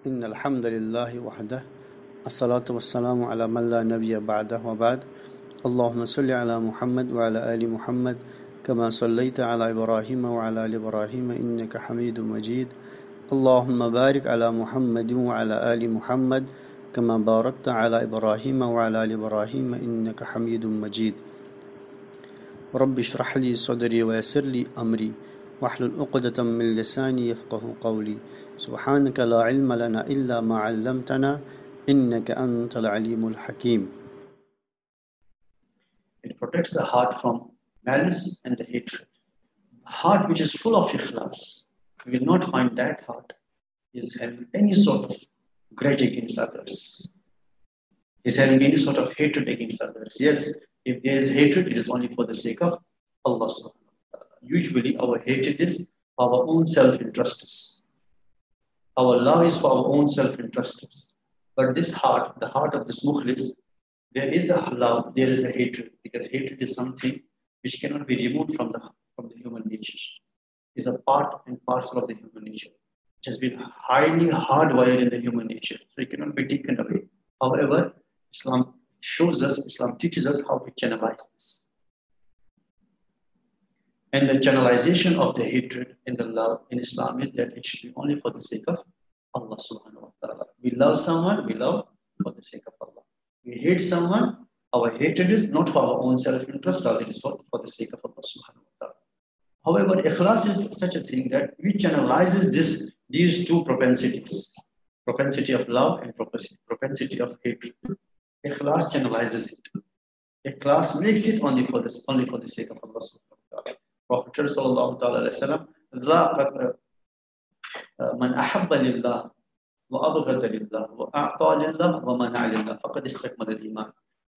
إن الحمد لله وحده الصلاة والسلام على من لا نبي بعده وبعد اللهم صل على محمد وعلى آل محمد كما صليت على إبراهيم وعلى آل إبراهيم إنك حميد مجيد اللهم بارك على محمد وعلى آل محمد كما باركت على إبراهيم وعلى آل إبراهيم إنك حميد مجيد رب اشرح لي صدري ويسر لي أمري واحلل عقدة من لساني يفقه قولي سبحانك لا علم لنا إلا ما علمتنا إنك أنت العليم الحكيم. It protects the heart from malice and the hatred. A heart which is full of ikhlas, you will not find that heart is having any sort of grudge against others, is having any sort of hatred against others. Yes, if there is hatred, it is only for the sake of Allah subhanahu wa ta'ala. Usually our hatred is our own self-interests. Our love is for our own self-interests. But this heart, the heart of this mukhlis, there is the love, there is the hatred, because hatred is something which cannot be removed from the human nature. It's a part and parcel of the human nature. It has been highly hardwired in the human nature, so it cannot be taken away. However, Islam shows us, Islam teaches us how to channelize this. And the channelization of the hatred and the love in Islam is that it should be only for the sake of Allah subhanahu wa ta'ala. We love someone, we love for the sake of Allah. We hate someone, our hatred is not for our own self-interest, rather it is for the sake of Allah subhanahu wa ta'ala. However, ikhlas is such a thing that which channelizes these two propensities, propensity of love and propensity of hatred. Ikhlas channelizes it. Ikhlas makes it only for the sake of Allah subhanahu wa ta'ala. Prophet sallallahu alaihi wasallam, man ahabba lillah wa abghada lillah wa a'ta lillah wa mana'a lillah faqad istakmala al-iman.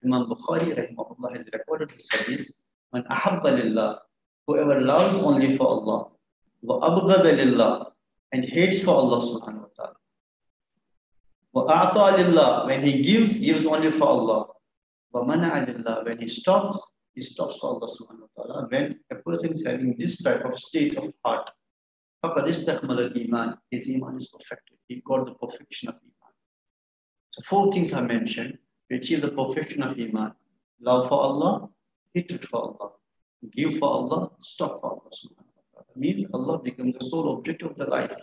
Imam Bukhari rahimahullah has recorded this hadith. Man ahabba lillah, whoever loves only for Allah, wa abghada lillah, and hates for Allah subhanahu wa ta'ala. Wa a'ta lillah, when he gives only for Allah. Wa mana'a lillah, when he stops for Allah subhanahu wa ta'ala. When a person is having this type of state of heart, faqad istakmala al-iman, his iman is perfected. He got the perfection of iman. So 4 things are mentioned to achieve the perfection of iman: love for Allah, hatred for Allah, give for Allah, stop for Allah subhanahu wa ta'ala. It means Allah becomes the sole objective of the life.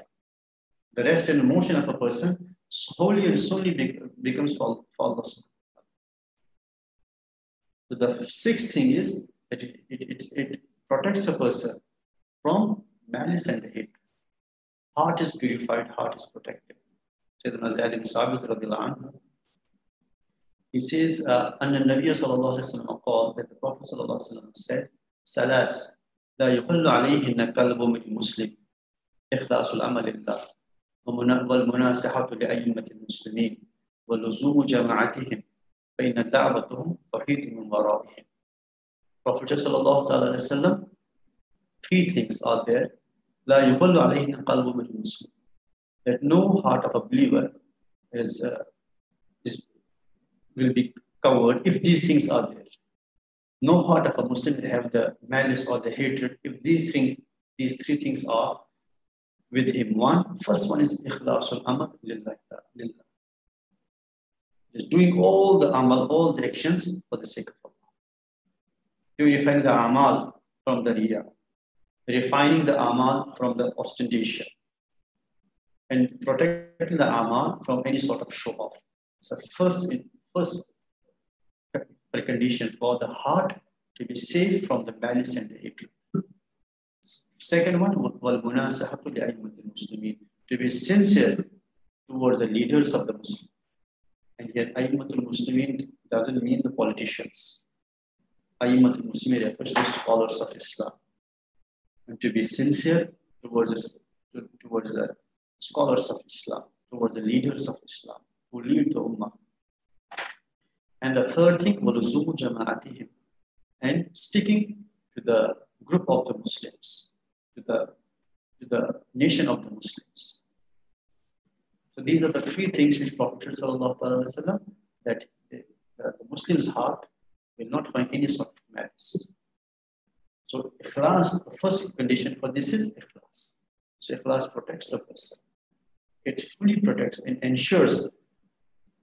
The rest and emotion of a person wholly and solely becomes for Allah subhanahu wa ta'ala. So the 6th thing is that it protects a person from malice and hatred. Heart is purified, heart is protected. Sayyidina Zayd ibn Sabit radhiyallahu anhu, he says, Anna Nabiya sallallahu alaihi wasallam called, that the Prophet sallallahu alaihi wasallam said, Salas, la yuqallu alayhinna qalbu min muslim, ikhlasul amal lillah, wal munasihatu li ayyimatil muslimin, wal luzumu jama'atihim, fa inna da'watuhum tawhidun min wara'ihim. Prophet sallallahu alaihi wasallam, 3 things are there. La yuqallu alayhinna qalbu min muslim, that no heart of a believer will be covered if these things are there. No heart of a Muslim will have the malice or the hatred if these 3 things are with him. First one is ikhlasul amal lillah. Just doing all the amal, all the actions for the sake of Allah. Purifying the amal from the riya, refining the amal from the ostentation, and protecting the amal from any sort of show off. It's the first precondition for the heart to be safe from the malice and the hatred. Second one, to be sincere towards the leaders of the Muslim. And here, Ayyimatul Muslimin doesn't mean the politicians. Ayyimatul Muslimin refers to scholars of Islam. And to be sincere towards the scholars of Islam, towards the leaders of Islam who lead the Ummah. And the third thing, waluzumu jama'atihim, and sticking to the group of the Muslims, to the nation of the Muslims. So these are the 3 things which Prophet sallallahu alaihi wasallam, that the Muslim's heart will not find any sort of malice. So ikhlas, the first condition for this is ikhlas. So ikhlas protects the person. it fully protects and ensures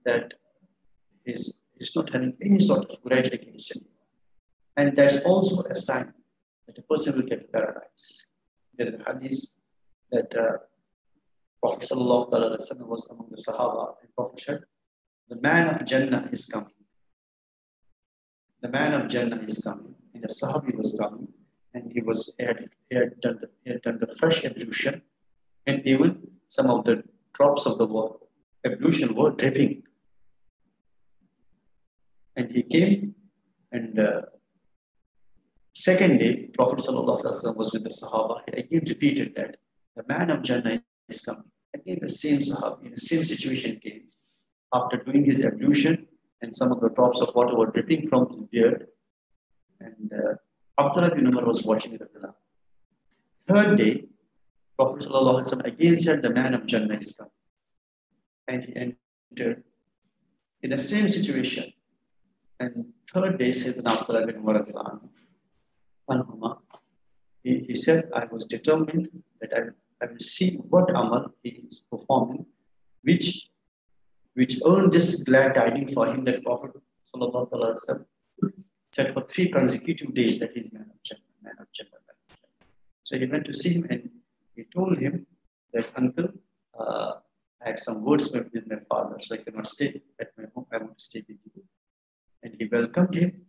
that he's not having any sort of grudge against him. And that's also a sign that a person will get paradise. There's a hadith that Prophet Sallallahu Alaihi Wasallam was among the Sahaba, and Prophet said, the man of Jannah is coming. The man of Jannah is coming. And the Sahabi was coming, and he had done the fresh ablution, and even some of the drops of the water, ablution were dripping. And he came, and second day, Prophet ﷺ was with the Sahaba. He again repeated that the man of Jannah is coming. Again, the same Sahaba, in the same situation came. After doing his ablution, and some of the drops of water were dripping from his beard, and Abdullah bin Umar was watching it. Third day, Prophet ﷺ again said, the man of Jannah is coming. And he entered in the same situation. And third day, Sayyidina Abdullah bin Umar, he said, I was determined that I will see what amal he is performing, which earned this glad tidings for him that Prophet ﷺ said for 3 consecutive days that he's man of Jannah, man of Jannah, man of Jannah. So he went to see him, and he told him that, uncle, I had some words with my father, so I cannot stay at my home. I want to stay with you. And he welcomed him.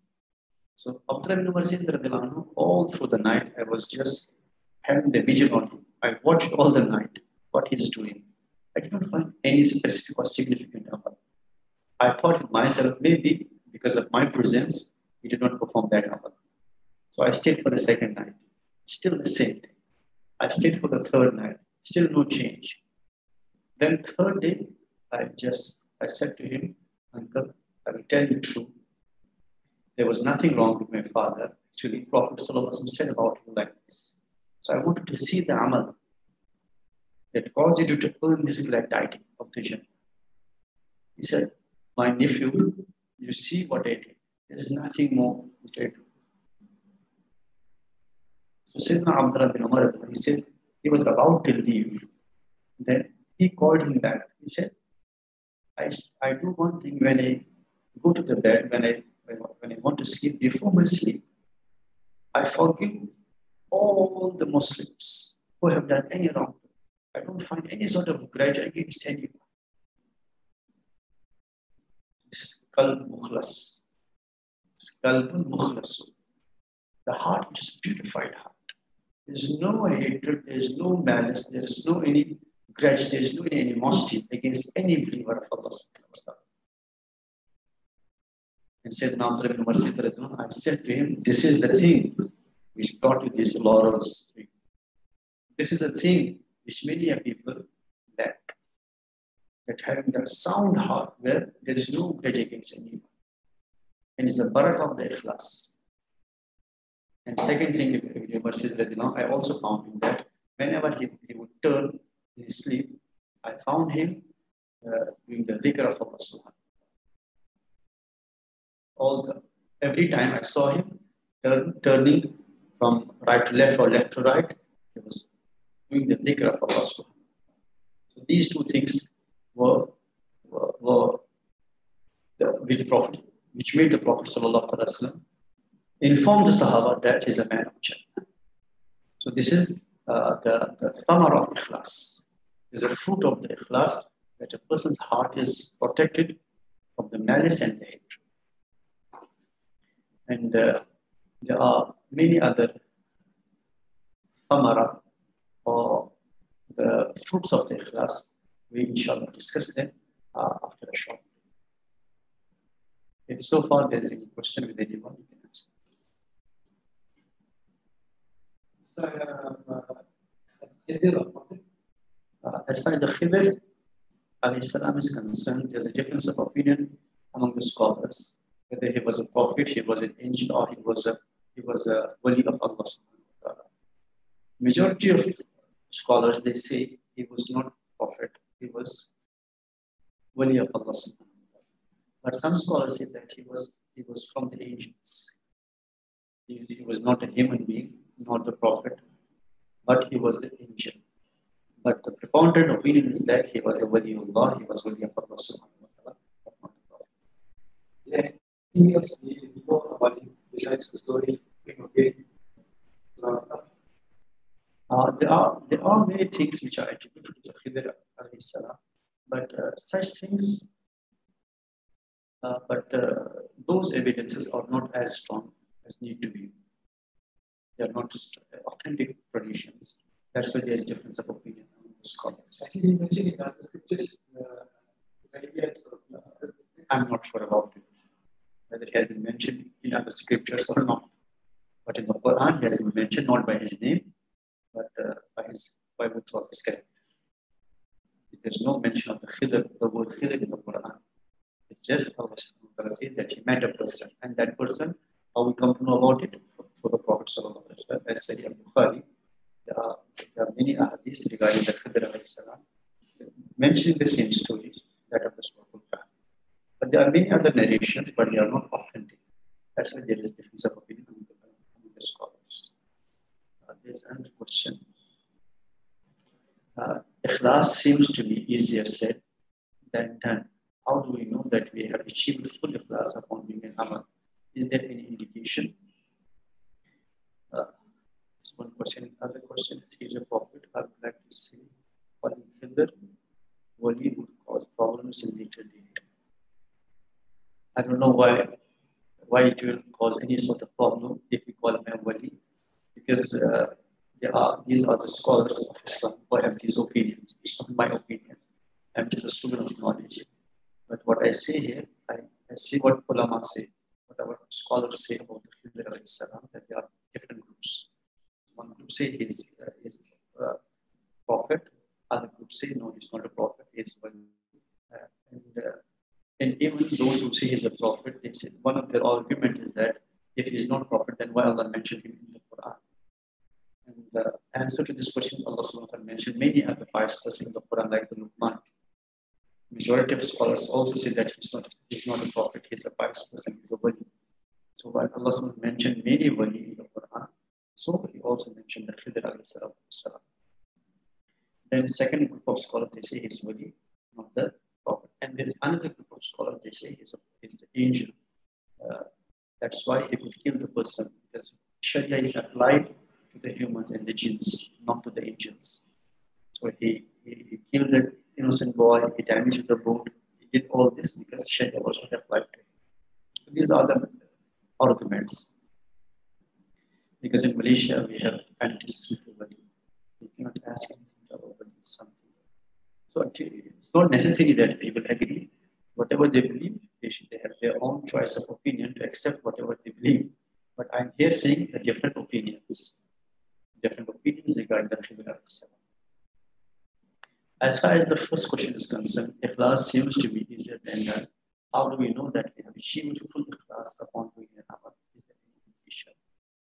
So Abdullah bin Umar says that all through the night, I was just having the vision on him. I watched all the night what he's doing. I did not find any specific or significant amal. I thought to myself, maybe because of my presence, he did not perform that amal. So I stayed for the second night. Still the same thing. I stayed for the third night. Still no change. Then third day, I said to him, uncle, I will tell you true. There was nothing wrong with my father. Actually, Prophet ﷺ said about him like this. So I wanted to see the amal that caused you to earn this glad tidings of the Jannah. He said, my nephew, you see what I did. There is nothing more which I do. So Sayyidina Abdullah bin Umar, he says, he was about to leave. Then he called him back. He said, I do one thing when I go to the bed, when I want to sleep, before my sleep, I forgive all the Muslims who have done any wrong. I don't find any sort of grudge against anyone. This is qalb mukhlas. It's qalbun mukhlas. The heart which is purified heart. There is no hatred, there is no malice, there is no any grudge, there is no any animosity against any believer of Allah subhanahu wa ta'ala. And Sayyidina Abdullah bin Umar, I said to him, this is the thing which brought you these laurels. This is the thing which many people lack. That having a sound heart where there is no grudge against anyone. And it's the barakah of the ikhlas. And second thing, Ibn Umar says, I also found him that whenever he would turn in his sleep, I found him doing the dhikr of Allah subhanahu wa ta'ala. Every time I saw him turning from right to left or left to right, he was doing the dhikr of Allah subhanahu wa ta'ala. So these two things were which made the Prophet sallallahu alaihi wasallam inform the Sahaba that he's a man of Jannah. So this is the thamar of ikhlas. Is a fruit of the ikhlas that a person's heart is protected from the malice and the hatred. And there are many other thamara or the fruits of the ikhlas. We inshallah discuss them after a short. If so far there is any question with anyone, you can ask. As far as the Khidr alayhi salam is concerned, there's a difference of opinion among the scholars. Whether he was a prophet, he was an angel, or he was a wali of Allah subhanahu wa ta'ala. Majority of scholars, they say he was not prophet, he was wali of Allah subhanahu wa ta'ala. But some scholars say that he was from the angels. He was not a human being, not the prophet, but he was an angel. But the preponderant opinion is that he was a waliullah, he was wali of Allah subhanahu wa ta'ala, but not the Prophet. Is there anything else we know about him besides the story? Okay. There are many things which are attributed to Khidr alayhi salam, but such things, those evidences are not as strong as need to be. They are not authentic traditions. That's why there is difference of opinion among the scholars. Actually, you mentioned in the scriptures, I'm not sure about it, whether it has been mentioned in other scriptures or not. But in the Quran, he has been mentioned not by his name, but by virtue of his character. There's no mention of the word Khidr in the Quran. It's just Allah says that he met a person, and that person, how we come to know about it? For the Prophet sallallahu alaihi wasallam, as Sahih al-Bukhari, there are many ahadiths regarding the Khidr alayhi salam, mentioning the same story, that of the Surah Al-Kahf. But there are many other narrations, but they are not authentic. That's why there is difference of opinion among the scholars. There's another question. Ikhlas seems to be easier said than done. How do we know that we have achieved full ikhlas upon doing an amal? Is there any indication? One question. Other question is, he is a prophet. I would like to say, calling Khidr wali would cause problems in later date. I don't know why it will cause any sort of problem if we call him a wali, because these are the scholars of Islam who have these opinions. It's not my opinion. I'm just a student of knowledge. But what I say here, I see what ulama say, what our scholars say about the Khidr alayhi salam, that there are different groups. One group say he's a prophet, other group say no, he's not a prophet, he's one. And even those who say he's a prophet, they say one of their argument is that if he's not a prophet, then why Allah mentioned him in the Quran? And the answer to this question is Allah subhanahu wa ta'ala mentioned many other pious persons in the Quran, like the Luqman. Majority of scholars also say that he's not a prophet, he's a pious person, he's a wali. So while Allah subhanahu wa ta'ala mentioned many wali in the Quran, so he also mentioned the Khidr alayhi salam. Then second group of scholars, they say he's wali, not the prophet. And there's another group of scholars, they say he's the angel. That's why he could kill the person, because Sharia is applied to the humans and the jinns, not to the angels. So he killed the innocent boy, he damaged the boat, he did all this because Sharia was not applied to him. So these are the arguments. Because in Malaysia we have fantasy wali. You cannot ask anything about something. So it's not necessary that people agree. Whatever they believe, they have their own choice of opinion to accept whatever they believe. But I'm here saying the different opinions regarding the Khidr alayhi salam. As far as the first question is concerned, ikhlas seems to be easier than done. How do we know that we have achieved full ikhlas upon doing an amal? Is there any indication?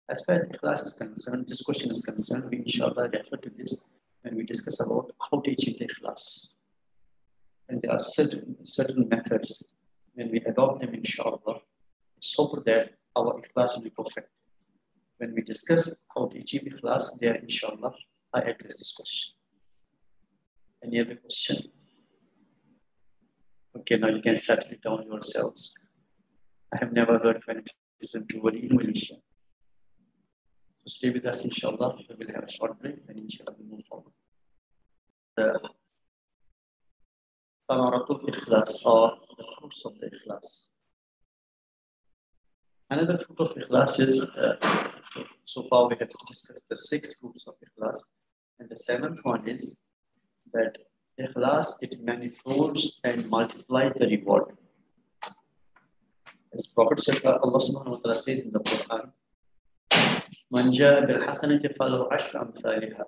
As far as ikhlas is concerned, this question is concerned, we inshallah refer to this when we discuss about how to achieve the ikhlas. And there are certain methods. When we adopt them, inshallah, it's hoped that our ikhlas will be perfect. When we discuss how to achieve ikhlas, there, inshallah, I address this question. Any other question? Okay, now you can settle it down yourselves. I have never heard of an listen to wali in Malaysia. So stay with us, inshallah. We will have a short break and inshallah we'll move forward. The Thamaratul Ikhlas, or the fruits of the Ikhlas. Another fruit of Ikhlas is, so far we have discussed the 6 fruits of Ikhlas, and the 7th one is that Ikhlas, it manifolds and multiplies the reward. As Prophet said, Allah subhanahu wa ta'ala says in the Quran, Man jaa bil hasanati falahu ashru amthaliha.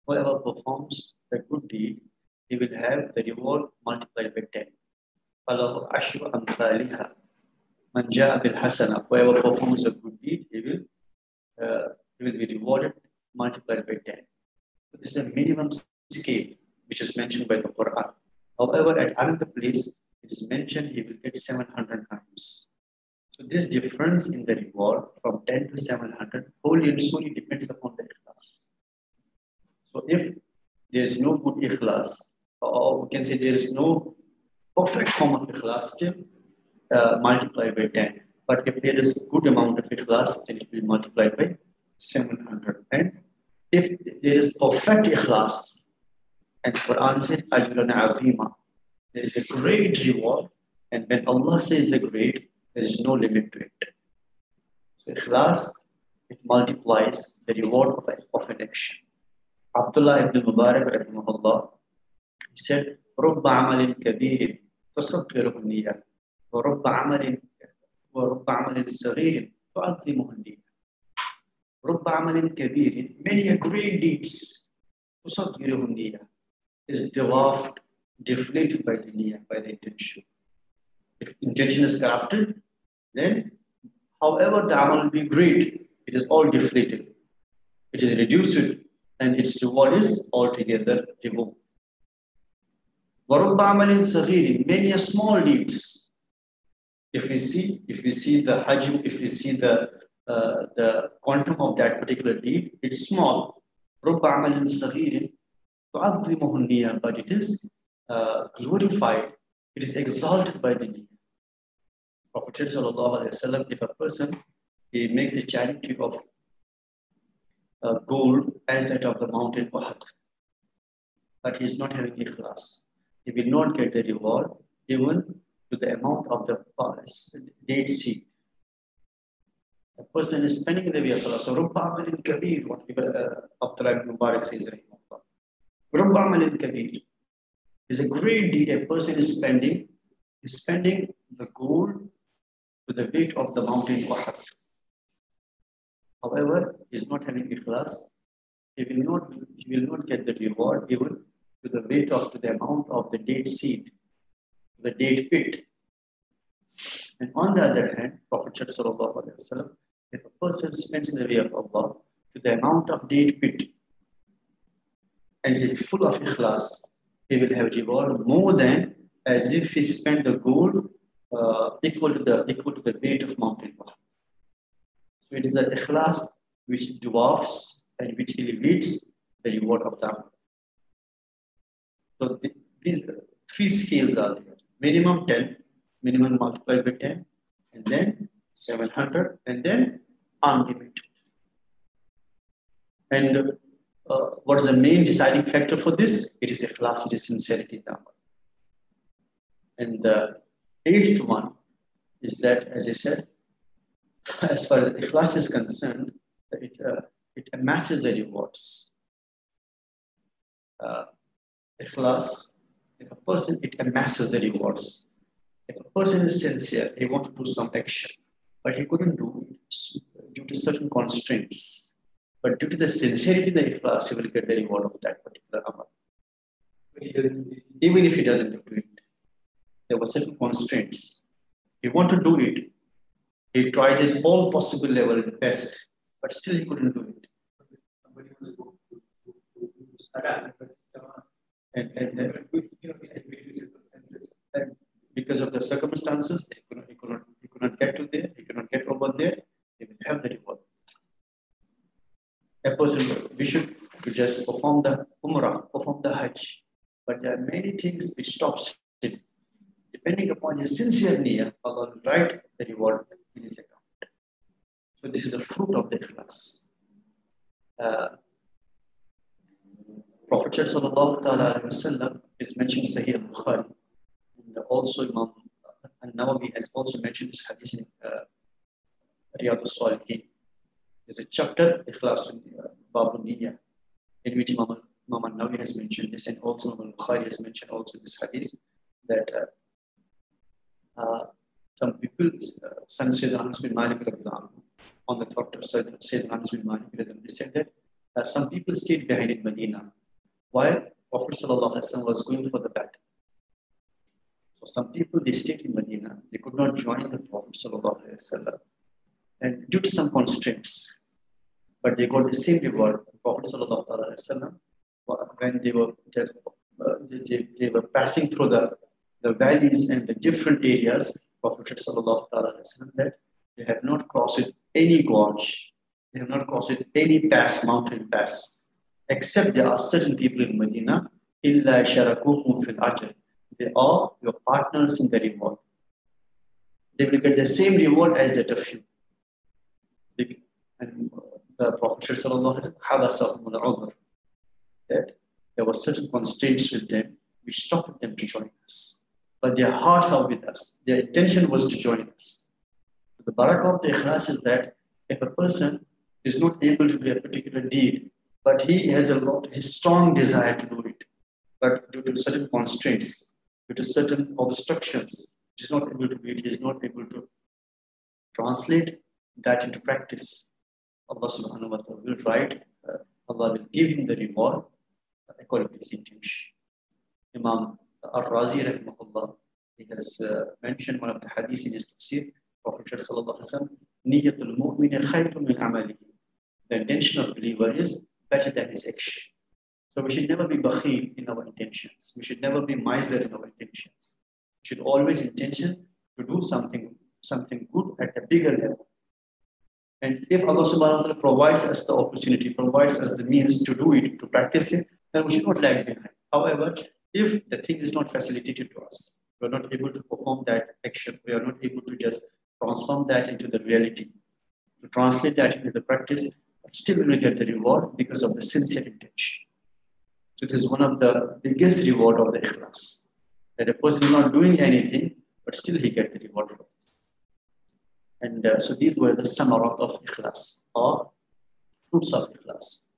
Whoever performs the good deed, he will have the reward multiplied by 10. Falahu ashru amthaliha. Man jaa bil hasana. Whoever performs a good deed, he will be rewarded multiplied by 10. So this is a minimum scale which is mentioned by the Quran. However, at another place, it is mentioned he will get 700 times. So this difference in the reward from 10 to 700 wholly and solely depends upon the ikhlas. So if there is no good ikhlas, or we can say there is no perfect form of ikhlas, still multiply by 10. But if there is good amount of ikhlas, then it will be multiplied by 700. And if there is perfect ikhlas, and Quran says, Ajran Azima, there is a great reward. And when Allah says the great, there is no limit to it. So ikhlas, it multiplies the reward of an action. Abdullah ibn Mubarak rahimahullah, he said, رُبَّ عَمَلٍ كَبِيرٍ تُصَغِّرُهُ النِّيَّةُ وَرُبَّ عَمَلٍ صَغِيرٍ تُعَظِّمُهُ النِّيَّةُ. رُبَّ عَمَلٍ كَبِيرٍ, many great deeds, تُصَغِّرُهُ النِّيَّةُ, is dwarfed, deflated by the niyyah, by the intention. If intention is corrupted, then however the amal will be great, it is all deflated. It is reduced, and its reward is altogether revoked. وَرُبَّ عَمَلٍ صَغِيرٍ, many small deeds. If we see the hajm, if we see the quantum of that particular deed, it's small. رُبَّ عَمَلٍ صَغِيرٍ تُعَظِّمُهُ النِّيَّةُ, but it is glorified, it is exalted by the niyyah. Prophet sallallahu alaihi wasallam, if a person he makes a charity of gold as that of the mountain Uhud, but he is not having ikhlas, he will not get the reward even to the amount of the date seed. A person is spending the way of Allah. So, Rubba Amalin Kabir, what Abdullah ibn Mubarak says, Rubba Amalin Kabir is a great deed a person is spending the gold to the weight of the mountain Uhud. However, he is not having ikhlas, he will not get the reward even to the weight of the amount of the date seed, the date pit. And on the other hand, Prophet sallallahu alaihi wasallam, if a person spends in the way of Allah to the amount of date pit and he is full of ikhlas, he will have reward more than as if he spent the gold equal to the weight of mountain. So it is the ikhlas which dwarfs and which elevates the reward of the amal. So these three scales are there. Minimum 10, minimum multiplied by 10, and then 700, and then unlimited. And what is the main deciding factor for this? It is ikhlas, it is sincerity in the amal. And the eighth one is that, as I said, as far as ikhlas is concerned, it amasses the rewards. Ikhlas, if a person, it amasses the rewards. If a person is sincere, he wants to do some action, but he couldn't do it due to certain constraints. But due to the sincerity in the ikhlas, he will get the reward of that particular amal. Even if he doesn't do it. There were certain constraints. He wanted to do it. He tried his all possible level best, but still he couldn't do it. And because of the circumstances, he could not get to there, he could not get over there, he will have the reward. A person, we should just perform the Umrah, perform the Hajj, but there are many things which stops him. Depending upon his sincere niyyah, Allah will write the reward in his account. So this is a fruit of the ikhlas. Prophet sallallahu alaihi wasallam is mentioned Sahih al-Bukhari, and also Imam An-Nawawi has also mentioned this hadith in Riyadh al-Salihin. There's a chapter, Ikhlas Babun Niyyah, in which Imam An-Nawawi has mentioned this, and also Imam Bukhari has mentioned also this hadith, that some people, son Sayyidina Anas bin Malik on the thought of Sayyidina Anas bin Malik, they said that some people stayed behind in Medina while Prophet was going for the battle. So some people, they stayed in Medina, they could not join the Prophet and due to some constraints, but they got the same reward. Prophet when they were passing through the valleys and the different areas, Prophet that they have not crossed any gorge, they have not crossed any mountain pass, except there are certain people in Medina, إِلَّا شَرَكُوكُمْ فِي الْأَجْرِ. They are your partners in the reward. They will get the same reward as that of you. And the Prophet ﷺ, that there were certain constraints with them which stopped them to join us. But their hearts are with us. Their intention was to join us. The barakah of the ikhlas is that if a person is not able to do a particular deed, but he has his strong desire to do it, but due to certain constraints, due to certain obstructions, he is not able to do it, he is not able to translate that into practice. Allah subhanahu wa ta'ala will write, Allah will give him the reward according to his intention. Imam Al-Razi rahimahullah, he has mentioned one of the hadiths in his tafsir. Prophet sallallahu alaihi wasallam, Niyatul mu'mini khayrun min amalihi. The intention of the believer is better than his action. So we should never be bakhil in our intentions. We should never be miser in our intentions. We should always intention to do something good at a bigger level. And if Allah subhanahu wa ta'ala provides us the opportunity, provides us the means to do it, to practice it, then we should not lag behind. However, if the thing is not facilitated to us, we are not able to perform that action, we are not able to just transform that into the reality, to translate that into the practice, but still we will get the reward because of the sincere intention. So this is one of the biggest reward of the ikhlas, that a person is not doing anything, but still he gets the reward for this. And so these were the samarat of ikhlas, or fruits of ikhlas.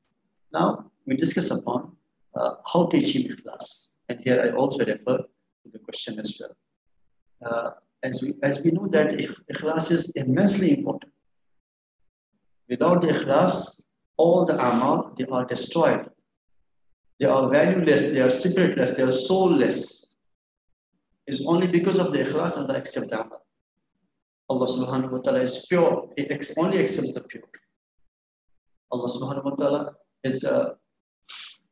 Now we discuss upon how to achieve ikhlas. And here I also refer to the question as well. As we know that ikhlas is immensely important. Without the ikhlas, all the amal, they are destroyed. They are valueless, they are spiritless, they are soulless. It's only because of the ikhlas Allah accepts the amal. Allah subhanahu wa ta'ala is pure. He only accepts the pure. Allah subhanahu wa ta'ala is,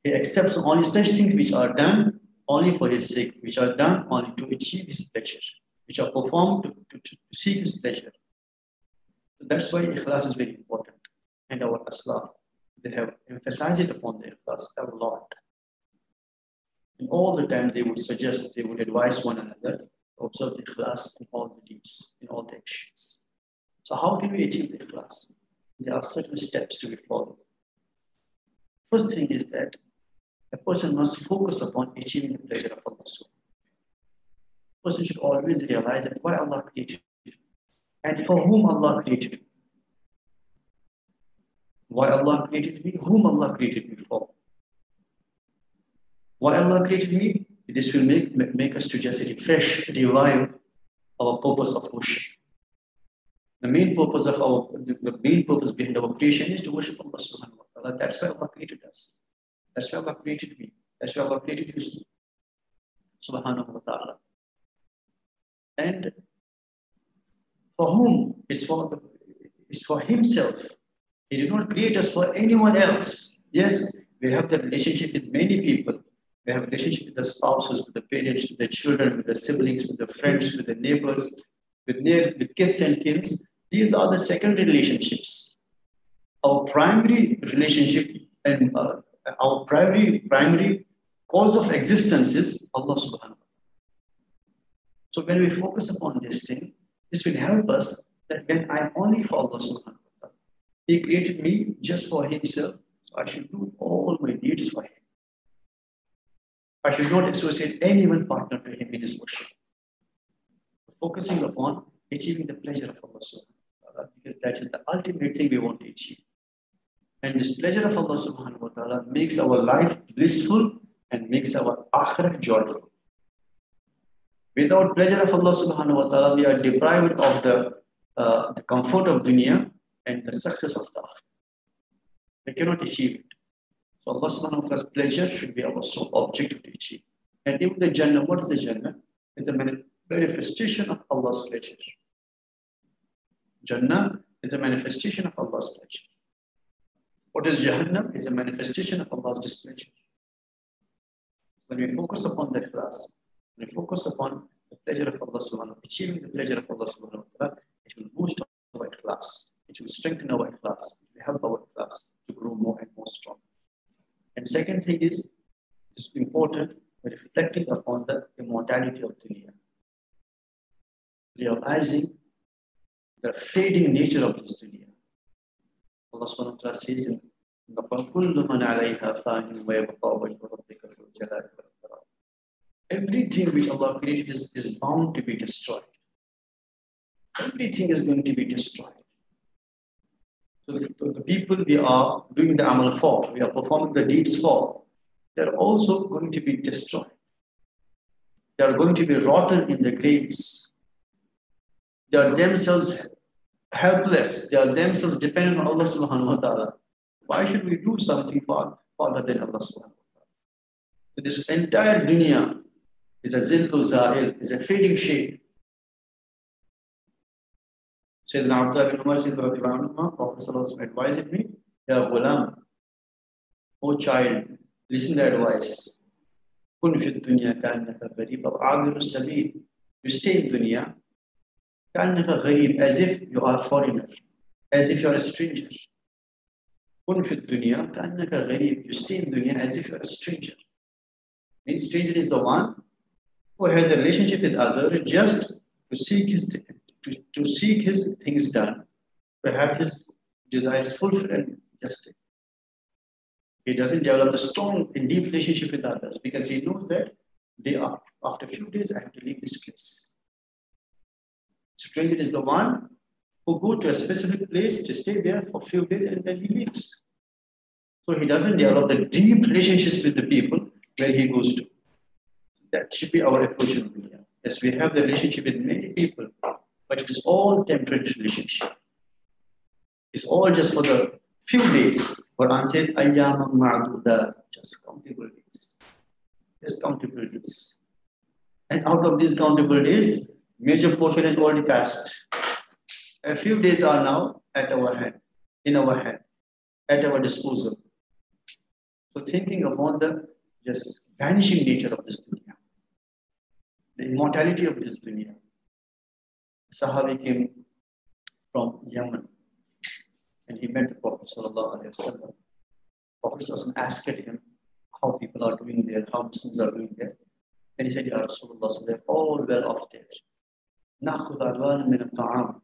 He accepts only such things which are done only for His sake, which are done only to achieve His pleasure, which are performed to seek His pleasure. So that's why ikhlas is very important. And our Aslaf, they have emphasized it upon the ikhlas a lot. And all the time they would suggest, they would advise one another to observe the ikhlas in all the deeds, in all the actions. So how can we achieve the ikhlas? There are certain steps to be followed. First thing is that a person must focus upon achieving the pleasure of Allah. A person should always realize that why Allah created you and for whom Allah created you. Why Allah created me, whom Allah created me for. Why Allah created me? This will make us to just refresh, revive our purpose of worship. The main purpose behind our creation is to worship Allah subhanahu wa ta'ala. That's why Allah created us. That's why Allah created me. That's why Allah created you subhanahu wa ta'ala. And for whom? It's for Himself. He did not create us for anyone else. Yes, we have the relationship with many people. We have a relationship with the spouses, with the parents, with the children, with the siblings, with the friends, with the neighbors, with kids and kins. These are the secondary relationships. Our primary relationship and our primary cause of existence is Allah subhanahu wa ta'ala. So when we focus upon this thing, this will help us that when I'm only for Allah subhanahu wa ta'ala, He created me just for Himself, so I should do all my needs for Him. I should not associate anyone partner to Him in His worship. Focusing upon achieving the pleasure of Allah subhanahu wa ta'ala, because that is the ultimate thing we want to achieve. And this pleasure of Allah subhanahu wa ta'ala makes our life blissful and makes our akhirah joyful. Without pleasure of Allah subhanahu wa ta'ala, we are deprived of the comfort of dunya and the success of the akhirah. We cannot achieve it. So Allah subhanahu wa ta'ala's pleasure should be our sole objective to achieve. And even the Jannah, what is the Jannah? It's a manifestation of Allah's pleasure. Jannah is a manifestation of Allah's pleasure. What is Jahannam? It's a manifestation of Allah's displeasure. When we focus upon the ikhlas, when we focus upon the pleasure of Allah subhanahu wa ta'ala, achieving the pleasure of Allah subhanahu wa ta'ala, it will boost our ikhlas. It will strengthen our ikhlas. It will help our ikhlas to grow more and more strong. And second thing is important, reflecting upon the immortality of dunya. Realizing the fading nature of this dunya. Allah subhanahu wa ta'ala says in the Quran, كُلُّ مَنْ عَلَيْهَا فَانٍ وَيَبْقَى وَجْهُ رَبِّكَ ذُو الْجَلَالِ وَالْإِكْرَامِ. Everything which Allah created is bound to be destroyed. Everything is going to be destroyed. So the people we are doing the amal for, we are performing the deeds for, they are also going to be destroyed. They are going to be rotten in the graves. They are themselves helpless. They are themselves dependent on Allah subhanahu wa ta'ala. Why should we do something for other than Allah subhanahu wa ta'ala? So this entire dunya is a zillu zahil, is a fading shade. Sayyidina Abdullah bin Umar says, Prophet ﷺ advised me, Ya ghulam, O child, listen to the advice. Kun fi dunya ka'annaka gharib aw abiru sabil. You stay in dunya, ka'annaka gharib, as if you are a foreigner, as if you are a stranger. Kun fi dunya ka'annaka gharib. You stay in dunya as if you are a stranger. Means stranger is the one who has a relationship with others just to seek his things done, to have his desires fulfilled and just. He doesn't develop a strong and deep relationship with others because he knows that after a few days I have to leave this place. Stranger is the one who goes to a specific place to stay there for a few days and then he leaves. So he doesn't develop the deep relationships with the people where he goes to. That should be our approach in dunya. Yes, we have the relationship with many people, but it is all temporary relationship. It's all just for the few days. Quran says, Ayyamam ma'dudat, just countable days. Just countable days. And out of these countable days, major portion is already passed. A few days are now at our hand, in our hand, at our disposal. So thinking upon the just vanishing nature of this dunya, the immortality of this dunya. Sahabi came from Yemen and he met the Prophet sallallahu alaihi wasallam. Prophet sallallahu asked him how people are doing there, how Muslims are doing there. Then he said, Ya Rasulullah, so they're all well off there. نَأْخُذْ أَلْوَانًا مِنَ الطَّعَامِ.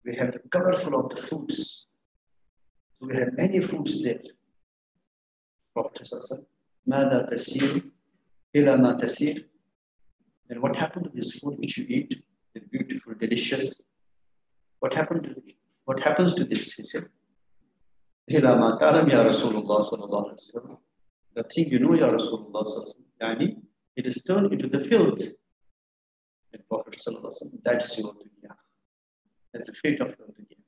We have the colorful of the foods. So we have many foods there. Prophet sallallahu alaihi wasallam, مَاذَا تَسِيرُ إِلَى مَا تَسِيرُ. Then what happened to this food which you eat? It's beautiful, delicious. What happens to this? He said, إِلَى مَا تَعْلَمْ يَا رَسُولُ اللَّهِ صَلَّى اللَّهُ عَلَيْهِ وسلم. The thing you know, Ya Rasulullah sallallahu alaihi wasallam, it is turned into the filth. And Prophet sallallahu alaihi wasallam, that is your dunya. That's the fate of your dunya.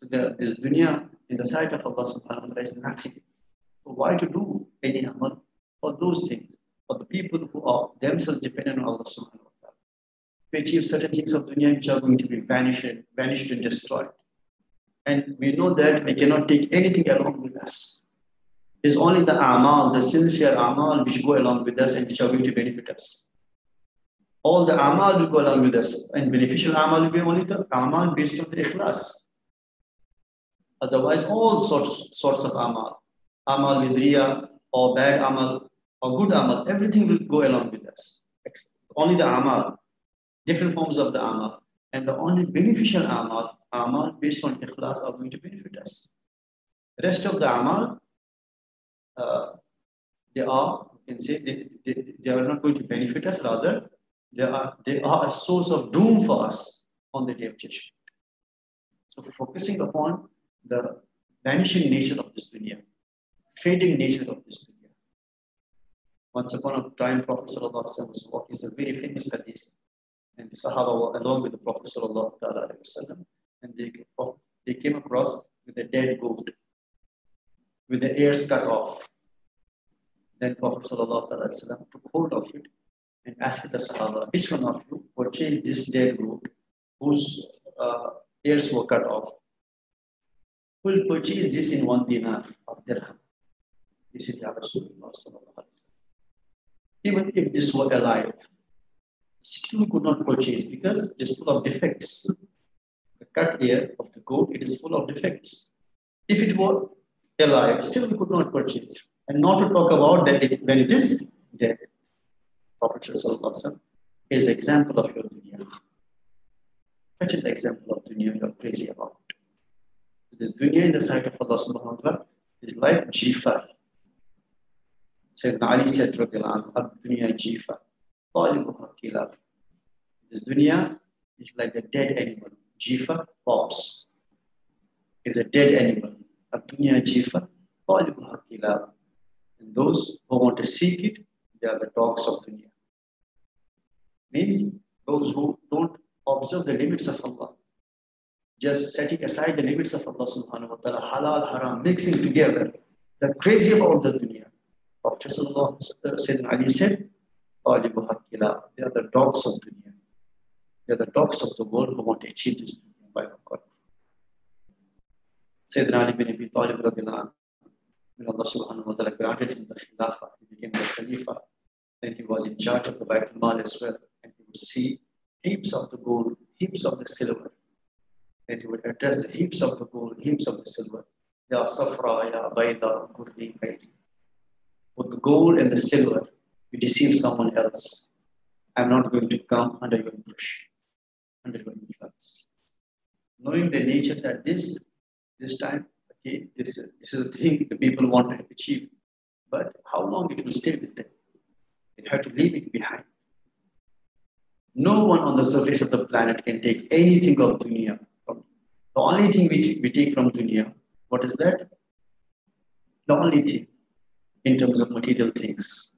So this dunya in the sight of Allah subhanahu wa ta'ala is nothing. So why to do any amal for those things? For the people who are themselves dependent on Allah subhanahu wa ta'ala. We achieve certain things of dunya which are going to be vanished and destroyed. And we know that we cannot take anything along with us. It's only the amal, the sincere amal which go along with us and which are going to benefit us. All the amal will go along with us, and beneficial amal will be only the amal based on the ikhlas. Otherwise, all sorts of amal with riya or bad amal or good amal, everything will go along with us. Only the amal, different forms of the amal, and the only beneficial amal based on ikhlas are going to benefit us. The rest of the amal, they are not going to benefit us, rather they are a source of doom for us on the day of judgment. So focusing upon the vanishing nature of this dunya, fading nature of this dunya. Once upon a time, Prophet sallallahu alaihi wasallam was walking. It's a very famous hadith, and the Sahaba were along with the Prophet sallallahu alaihi wasallam, and they came across with a dead goat, with the ears cut off. Then Prophet sallallahu alaihi wasallam took hold of it and asked the Sahaba, which one of you purchased this dead goat whose ears were cut off? Who will purchase this in 1 dinar of dirham? He said, Ya Rasulullah sallallahu alaihi wasallam. Even if this were alive, still could not purchase because it is full of defects. The cut ear of the goat, it is full of defects. If it were alive, still we could not purchase. And not to talk about that when it is dead. Prophet Sallallahu is an example of your dunya. That is the example of dunya you are crazy about. This dunya in the sight of Allah subhanahu wa ta'ala is like jifa. Sayyidina Ali said, dunya jifa. This dunya is like a dead animal. Jifa, corpse, is a dead animal. Dunya jifa, and those who want to seek it, they are the dogs of dunya. Means those who don't observe the limits of Allah, just setting aside the limits of Allah subhanahu wa ta'ala, halal, haram, mixing together. They're crazy about the dunya. Prophet Sayyidina Ali said, they are the dogs of dunya. They are the dogs of the world who want to achieve this dunya by God. Sayyidina Ali bin Abi Talib radiallahu anhu, when Allah subhanahu wa ta'ala granted him the khilafah, he became the khalifa, then he was in charge of the Baitul Mal as well, and he would see heaps of the gold, heaps of the silver, and he would address the heaps of the gold, heaps of the silver. Ya Safra, Ya Bayda, Gurri, Khairi. With the gold and the silver, you deceive someone else. I'm not going to come under your push, under your influence. Knowing the nature that this time, okay, this is a thing the people want to achieve, but how long it will stay with them? They have to leave it behind. No one on the surface of the planet can take anything of dunya. The only thing we take from dunya, what is that? The only thing in terms of material things,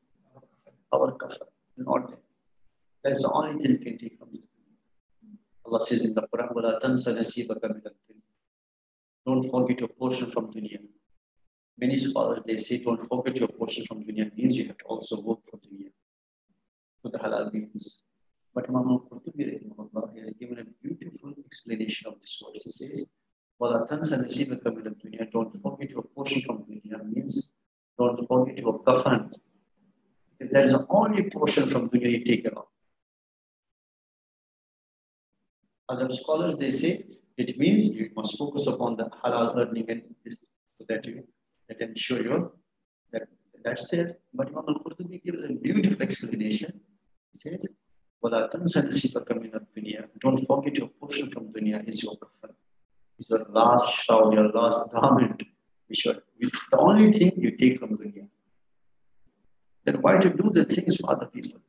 our kafir, not that. That's the only thing we can take from dunya. Allah says in the Quran, وَلَا تَنْسَ نَسِيبَكَ مِنَ الدُّنْيَا. Don't forget your portion from dunya. Many scholars, they say, don't forget your portion from dunya means you have to also work for dunya. So the halal means. But Imam al-Qurtubi has given a beautiful explanation of this verse. He says, وَلَا تَنْسَ نَسِيبَكَ مِنَ الدُّنْيَا. Don't forget your portion from dunya means don't forget your kafan. If that is the only portion from dunya you take along. Other scholars, they say, it means you must focus upon the halal earning and this, so that you can ensure you that's there. But Imam al-Qurtubi gives a beautiful explanation. He says, وَلَا تَنْسَ نَسِيبَكَ مِنَ الدُّنْيَا. Don't forget your portion from dunya is your kafan. It's your last shroud, your last garment. The only thing you take from dunya. Then why to do the things for other people?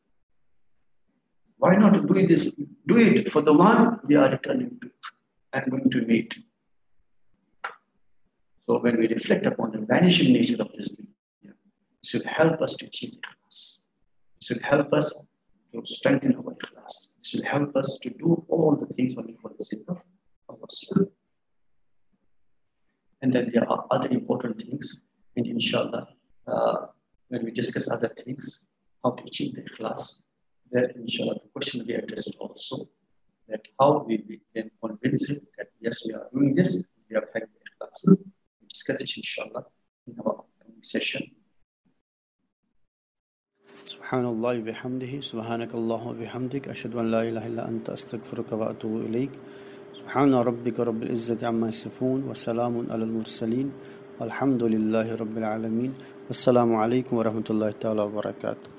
Why not to do this? Do it for the one we are returning to and going to meet. So when we reflect upon the vanishing nature of this dunya, this will help us to achieve ikhlas. This will help us to strengthen our ikhlas. This will help us to do all the things only for the sake of Allah. And then there are other important things. And inshallah, when we discuss other things, how to achieve the ikhlas, then inshallah the question will be addressed also, that how we can convince him that yes, we are doing this, we are having the ikhlas. We discuss it inshallah in our upcoming session. Subhanallah wa bihamdihi, subhanakallah wa bihamdik, ashhadu an la ilaha illa anta astaghfiruka wa atubu ilayk. Subhana rabbika rabbil izzati amma yasifun wa salamun alal mursaleen walhamdulillahi rabbil alamin. Wassalamu alaikum wa rahmatullahi ta'ala wa barakatuh.